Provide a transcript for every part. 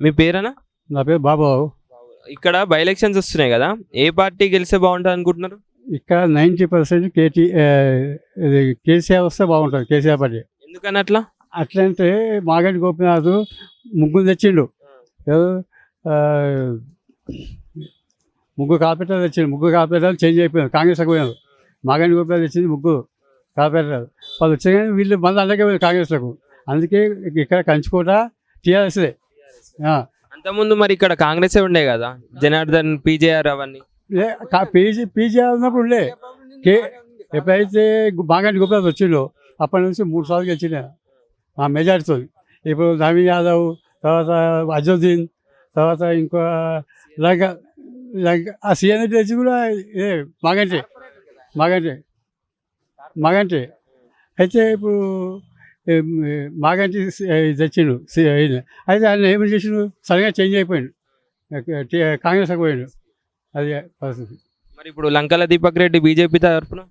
మీ పేరేనా? నా పేరు బాబురావు. ఇక్కడ బై ఎలక్షన్స్ వస్తున్నాయి కదా, ఏ పార్టీ గెలిస్తే బాగుంటుంది అనుకుంటున్నారు? ఇక్కడ 90% ఇది కేసీఆర్ వస్తే బాగుంటుంది. కేసీఆర్ పార్టీ. ఎందుకని అట్లా? అట్లంటే మాగంటి గోపీనాథ్ ముగ్గురు తెచ్చిండు. ఎవరు? ఆ, ముగ్గురు కార్పొరేటర్ తెచ్చిండు. ముగ్గురు కార్పొరేటర్లు చేంజ్ అయిపోయారు. కాంగ్రెస్కి పోయారు. మాగంటి గోపీనాథ్ తెచ్చింది ముగ్గురు కార్పొరేటర్. వాళ్ళు వచ్చే కానీ వీళ్ళు మళ్ళీ అలాగే పోయారు కాంగ్రెస్లకు. అందుకే ఇక్కడ కంచుకోట టీఆర్ఎస్లే. అంతకుముందు మరి ఇక్కడ కాంగ్రెసే ఉండే కదా, జనార్దన్, పీజేఆర్ అవన్నీ. పీజీఆర్ ఉన్నప్పుడు ఉండే. ఎప్పుడైతే మాగంటి గోపీనాథ్ వచ్చిండో అప్పటి నుంచి 3 సార్లు గెలిచిన ఆ మెజార్టీతో. ఇప్పుడు నవీన్ యాదవ్, తర్వాత అజుద్దీన్, తర్వాత ఇంకో లంక ఆ సీఎం తెచ్చి కూడా ఇదే మాగంటి మాగంటి అయితే ఇప్పుడు మాగంటి తెచ్చిండు. అయితే ఆయన ఏమి చేసిండు, సరిగా చేంజ్ అయిపోయిండు, కాంగ్రెస్కి పోయిండు. అది పరిస్థితి. మరి ఇప్పుడు లంకల దీపక్ రెడ్డి బీజేపీ తరఫున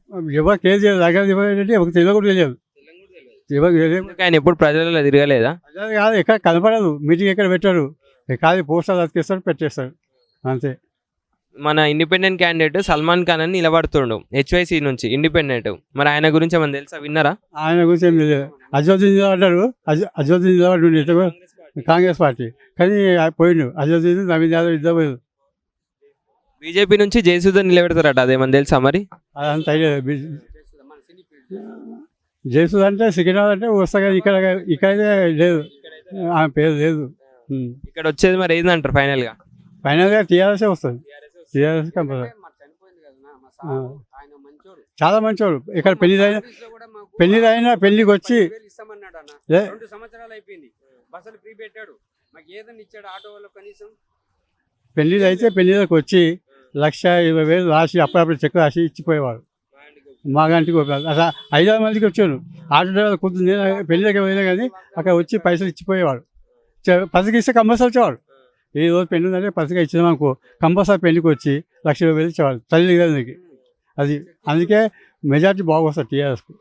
ఎవరు కేసు చేయలేదు. లంకల దీపక్ రెడ్డి ఎవరికి తెలియదు కూడా తెలియదు. ఎవరికి తెలియదు. ఆయన ఎప్పుడు ప్రజలలో తిరగలేదా? అదే కాదు, ఎక్కడ కనపడదు. మీటింగ్ ఎక్కడ పెట్టారు కాదు, పోస్టర్ అతికిస్తారు, పెట్టేస్తారు అంతే. మన ఇండిపెండెంట్ క్యాండిడేట్ సల్మాన్ ఖాన్ అని నిలబడుతుండు హెచ్వైసీ నుంచి, ఇండిపెండెంట్. మరి ఆయన గురించి ఏమన్నా తెలుసా, విన్నారా? ఆయన గురించి ఏం తెలియదు. అజుద్దీన్ నిలబడ్డాడు. అజుద్దీన్ నిలబడి కాంగ్రెస్ పార్టీ, కానీ పోయిండు. అజుద్దీన్, నవీన్ యాదవ్ ఇద్దరు పోయిండు. బీజేపీ నుంచి జయసూదన్ నిలబెడతారట, అదేమన్నా తెలుసా మరి? అదంతా ఐడియా. జయసూద్ అంటే సికింద్రాబాద్ అంటే వస్తా, కానీ ఇక్కడైతే లేదు, ఆమె పేరు లేదు. ఇక్కడ వచ్చేది మరి ఏందంటారు ఫైనల్గా? ఫైనల్గా టీఆర్ఎస్ఏ వస్తుంది. TRS compulsory. చాలా మంచోడు. ఇక్కడ పెళ్లికి వచ్చి పెళ్లికి వచ్చి 1,20,000 రాసి అప్పుడప్పుడు చెక్ రాసి ఇచ్చిపోయేవాడు మాగంటికి. అసలు 5-6 మందికి వచ్చాడు. ఆటో డ్రైవర్ కొద్దిగా నేను పెళ్లికి పోయినా కానీ అక్కడ వచ్చి పైసలు ఇచ్చిపోయేవాడు. పసికి ఇస్తే కంపల్సరీ వచ్చేవాడు. ఈ రోజు పెళ్లి ఉందంటే పసిగా ఇచ్చినామనుకో కంపల్సరీ పెళ్లికి వచ్చి 1,20,000 ఇచ్చేవాడు తల్లిదండ్రులకి. అది అందుకే మెజార్టీ బాగా వస్తుంది టీఆర్ఎస్కు.